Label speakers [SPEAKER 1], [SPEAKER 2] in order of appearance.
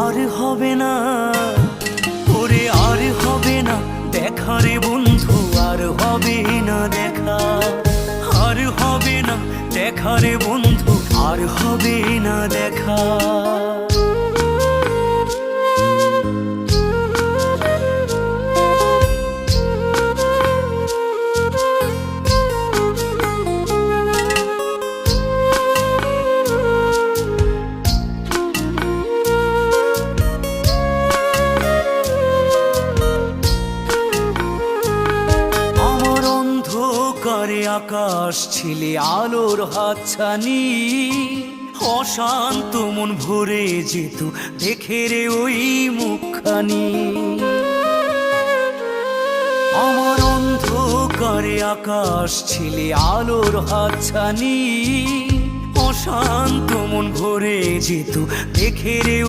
[SPEAKER 1] আর হবে না, ওরে আর হবে না দেখা রে বন্ধু, আর হবে না দেখা, আর হবে না দেখা রে বন্ধু, আর হবে না দেখা। করে আকাশ ছিলে আলোর হাতছানি, অশান্ত মন ভরে যেত দেখে রে ওই মুখখানি। আমার অন্ধকারে আকাশ ছিলে আলোর হাতছানি, অশান্ত মন ভরে যেত দেখে রে